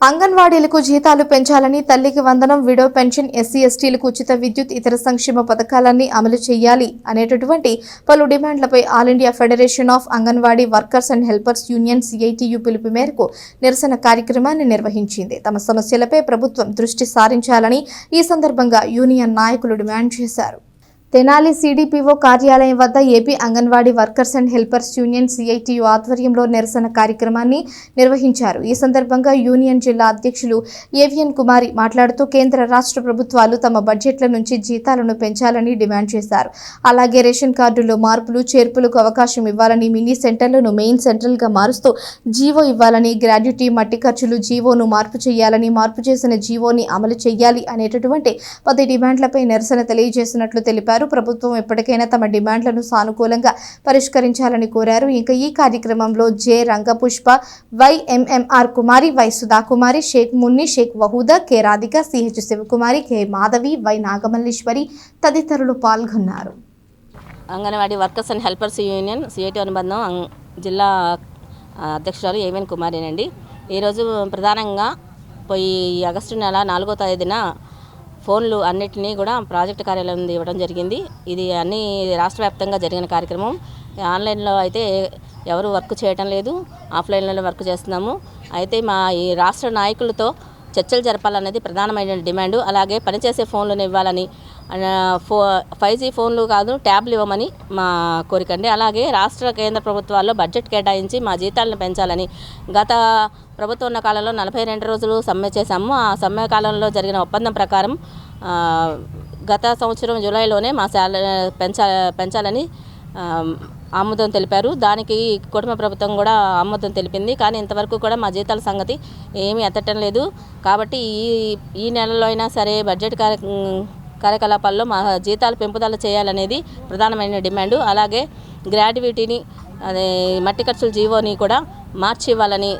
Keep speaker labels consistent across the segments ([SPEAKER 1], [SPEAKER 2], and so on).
[SPEAKER 1] అంగన్వాడీలకు జీతాలు పెంచాలని, తల్లికి వందనం, విడో పెన్షన్, ఎస్సీ ఎస్టీలకు ఉచిత విద్యుత్, ఇతర సంక్షేమ పథకాలన్నీ అమలు చేయాలి అనేటటువంటి పలు డిమాండ్లపై all India federation of Anganwadi workers and helpers union CITU పిలుపు మేరకు నిరసన కార్యక్రమాన్ని నిర్వహించింది. తమ సమస్యలపై ప్రభుత్వం దృష్టి సారించాలని ఈ సందర్భంగా యూనియన్ నాయకులు డిమాండ్ చేశారు. తెనాలి సిడిపిఓ కార్యాలయం వద్ద AP anganwadi workers and helpers union CITU ఆధ్వర్యంలో నిరసన కార్యక్రమాన్ని నిర్వహించారు. ఈ సందర్భంగా యూనియన్ జిల్లా అధ్యక్షులు ఏవిఎన్ కుమారి మాట్లాడుతూ కేంద్ర రాష్ట్ర ప్రభుత్వాలు తమ బడ్జెట్ల నుంచి జీతాలను పెంచాలని డిమాండ్ చేశారు. అలాగే రేషన్ కార్డుల్లో మార్పులు చేర్పులకు అవకాశం ఇవ్వాలని, మినీ సెంటర్లను మెయిన్ సెంటర్లుగా మారుస్తూ జీవో ఇవ్వాలని, గ్రాడ్యుటీ మట్టి ఖర్చులు జీవోను మార్పు చేయాలని, మార్పు చేసిన జీవోని అమలు చేయాలి అనేటటువంటి 10 డిమాండ్లపై నిరసన తెలియజేసినట్లు తెలిపారు. ప్రభుత్వం ఎప్పటికైనా తమ డిమాండ్లను సానుకూలంగా పరిష్కరించాలని కోరారు. ఇంకా ఈ కార్యక్రమంలో J Rangapushpa, YMMR Kumari, Y Sudhakumari, Shaik Munni, Shaik Vahuda, K Radhika, CH Sivakumari, K Madhavi, Y Nagamalleswari తదితరులు పాల్గొన్నారు.
[SPEAKER 2] Anganwadi workers and helpers union CIT అనుబంధం జిల్లా అధ్యక్షురాలు ఏవిఎన్ కుమారేనండి. ఈరోజు ప్రధానంగా పోయి ఆగస్టు నెల 4వ తేదీన ఫోన్లు అన్నిటినీ కూడా ప్రాజెక్టు కార్యాలయం ఇవ్వడం జరిగింది. ఇది అన్ని రాష్ట్ర వ్యాప్తంగా జరిగిన కార్యక్రమం. ఆన్లైన్లో అయితే ఎవరు వర్క్ చేయటం లేదు, ఆఫ్లైన్లో వర్క్ చేస్తున్నాము. అయితే మా ఈ రాష్ట్ర నాయకులతో చర్చలు జరపాలనేది ప్రధానమైన డిమాండు. అలాగే పనిచేసే ఫోన్లను ఇవ్వాలని, 5G ఫోన్లు కాదు ట్యాబ్లు ఇవ్వమని మా కోరిక అండి. అలాగే రాష్ట్ర కేంద్ర ప్రభుత్వాల్లో బడ్జెట్ కేటాయించి మా జీతాలను పెంచాలని, గత ప్రభుత్వం ఉన్న కాలంలో 42 రోజులు సమ్మె చేశాము. ఆ సమ్మె కాలంలో జరిగిన ఒప్పందం ప్రకారం గత సంవత్సరం జూలైలోనే మా శాలరీ పెంచాలని ఆమోదం తెలిపారు. దానికి కుటుంబ ప్రభుత్వం కూడా ఆమోదం తెలిపింది. కానీ ఇంతవరకు కూడా మా జీతాల సంగతి ఏమీ ఎత్తటం లేదు. కాబట్టి ఈ నెలలో అయినా సరే బడ్జెట్ కార్యకలాపాల్లో మా జీతాలు పెంపుదల చేయాలనేది ప్రధానమైన డిమాండు. అలాగే గ్రాడ్యుటీని, అదే మట్టి ఖర్చుల జీవోని కూడా మార్చి ఇవ్వాలని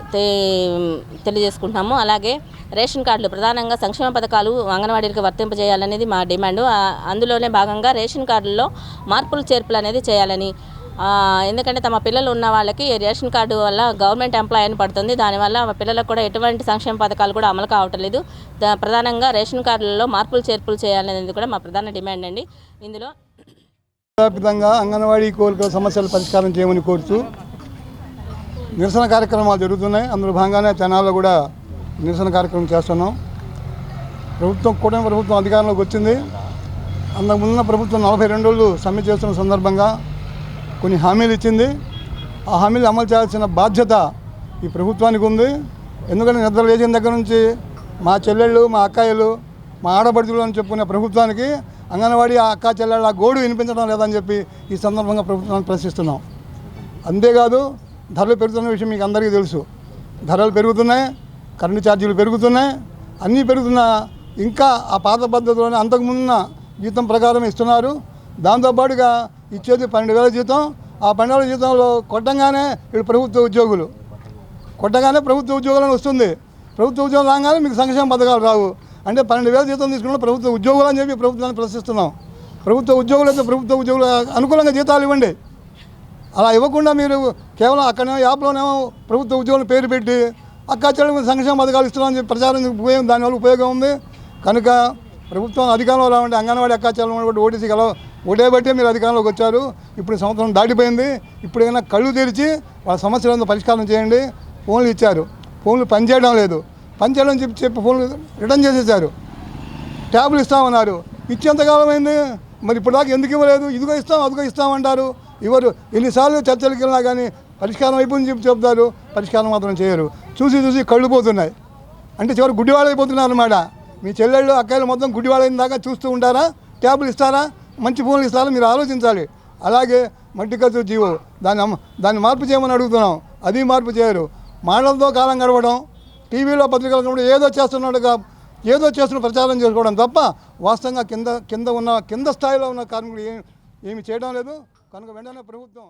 [SPEAKER 2] తెలియజేసుకుంటున్నాము. అలాగే రేషన్ కార్డులు, ప్రధానంగా సంక్షేమ పథకాలు అంగన్వాడీలకు వర్తింపజేయాలనేది మా డిమాండు. అందులోనే భాగంగా రేషన్ కార్డుల్లో మార్పులు చేర్పులు అనేది చేయాలని, ఎందుకంటే తమ పిల్లలు ఉన్న వాళ్ళకి రేషన్ కార్డు వల్ల గవర్నమెంట్ ఎంప్లాయ్ అని పడుతుంది. దానివల్ల పిల్లలకు కూడా ఎటువంటి సంక్షేమ పథకాలు కూడా అమలు కావటం లేదు. ప్రధానంగా రేషన్ కార్డులలో మార్పులు చేర్పులు చేయాలనేది కూడా మా ప్రధాన డిమాండ్ అండి. ఇందులో
[SPEAKER 3] వ్యాప్తంగా అంగన్వాడీ కోరికల సమస్యలు పరిష్కారం చేయమని కోరుతూ నిరసన కార్యక్రమాలు జరుగుతున్నాయి. అందులో భాగంగానే తెనాల్లో కూడా నిరసన కార్యక్రమం చేస్తున్నాం. కూటమి ప్రభుత్వం అధికారంలోకి వచ్చింది. అంతకుముందున్న ప్రభుత్వం 42 రోజులు సమ్మె చేస్తున్న సందర్భంగా కొన్ని హామీలు ఇచ్చింది. ఆ హామీలు అమలు చేయాల్సిన బాధ్యత ఈ ప్రభుత్వానికి ఉంది. ఎందుకంటే నిద్ర లేచిన దగ్గర నుంచి మా చెల్లెళ్ళు, మా అక్కాయిలు, మా ఆడపడుచులు అని చెప్పుకునే ప్రభుత్వానికి అంగన్వాడీ ఆ అక్కా చెల్లెళ్ళ గోడు వినిపించడం లేదని చెప్పి ఈ సందర్భంగా ప్రభుత్వాన్ని ప్రశ్నిస్తున్నాం. అంతేకాదు ధరలు పెరుగుతున్న విషయం మీకు అందరికీ తెలుసు. ధరలు పెరుగుతున్నాయి, కరెంటు ఛార్జీలు పెరుగుతున్నాయి, అన్నీ పెరుగుతున్నా ఇంకా ఆ పాత పద్ధతిలోనే అంతకుముందున్న జీతం ప్రకారం ఇస్తున్నారు. దాంతోపాటుగా ఇచ్చేది 12,000 జీతం. ఆ 12,000 జీతంలో కొట్టంగానే ఇప్పుడు ప్రభుత్వ ఉద్యోగులు ప్రభుత్వ ఉద్యోగులను వస్తుంది. ప్రభుత్వ ఉద్యోగులు రాగానే మీకు సంక్షేమ పథకాలు రావు. అంటే 12,000 జీతం తీసుకున్న ప్రభుత్వ ఉద్యోగులు అని చెప్పి ప్రభుత్వాన్ని ప్రశ్నిస్తున్నాం. ప్రభుత్వ ఉద్యోగులు అయితే ప్రభుత్వ ఉద్యోగులు అనుకూలంగా జీతాలు ఇవ్వండి. అలా ఇవ్వకుండా మీరు కేవలం అక్కడేమో యాప్లోనేమో ప్రభుత్వ ఉద్యోగులు పేరు పెట్టి అక్కా చెల్లెలు సంక్షేమ పథకాలు ఇస్తున్నామని చెప్పి ప్రచారం దానివల్ల ఉపయోగం ఉంది. కనుక ప్రభుత్వం అధికారంలో రావంటే అంగన్వాడీ అక్కా చెల్లెలు ఓటీసీ ఓటే బట్టే మీరు అధికారంలోకి వచ్చారు. ఇప్పుడు సంవత్సరం దాటిపోయింది. ఇప్పుడు ఏదైనా కళ్ళు తెరిచి వాళ్ళ సమస్యలంతా పరిష్కారం చేయండి. ఫోన్లు ఇచ్చారు, ఫోన్లు పనిచేయడం లేదు. పనిచేయడం చెప్పి ఫోన్లు రిటర్న్ చేసేసారు. ట్యాబ్లు ఇస్తామన్నారు, ఇచ్చేంతకాలం అయింది. మరి ఇప్పుడు దాకా ఎందుకు ఇవ్వలేదు? ఇదిగో ఇస్తాం అదిగో ఇస్తామంటారు. ఇవ్వరు. ఎన్నిసార్లు చర్చలకు వెళ్ళినా కానీ పరిష్కారం అయిపోయింది చెప్పి చెప్తారు, పరిష్కారం మాత్రం చేయరు. చూసి కళ్ళు పోతున్నాయి. అంటే చివరి గుడ్డివాళ్ళు అయిపోతున్నారు అన్నమాట. మీ చెల్లెళ్ళు అక్కాయిలు మొత్తం గుడ్డివాళ్ళైన దాకా చూస్తూ ఉంటారా? ట్యాబ్లు ఇస్తారా? మంచి ఫోన్లు ఇస్తారా? మీరు ఆలోచించాలి. అలాగే మట్టి ఖర్చు జీవో దాన్ని మార్పు చేయమని అడుగుతున్నాం. అది మార్పు చేయరు. మాటలతో కాలం గడవడం, టీవీలో పత్రికలు కూడా ఏదో చేస్తున్న ప్రచారం చేసుకోవడం తప్ప వాస్తవంగా కింద స్థాయిలో ఉన్న కార్మికులు ఏమి చేయడం లేదు. కనుక వెంటనే ప్రభుత్వం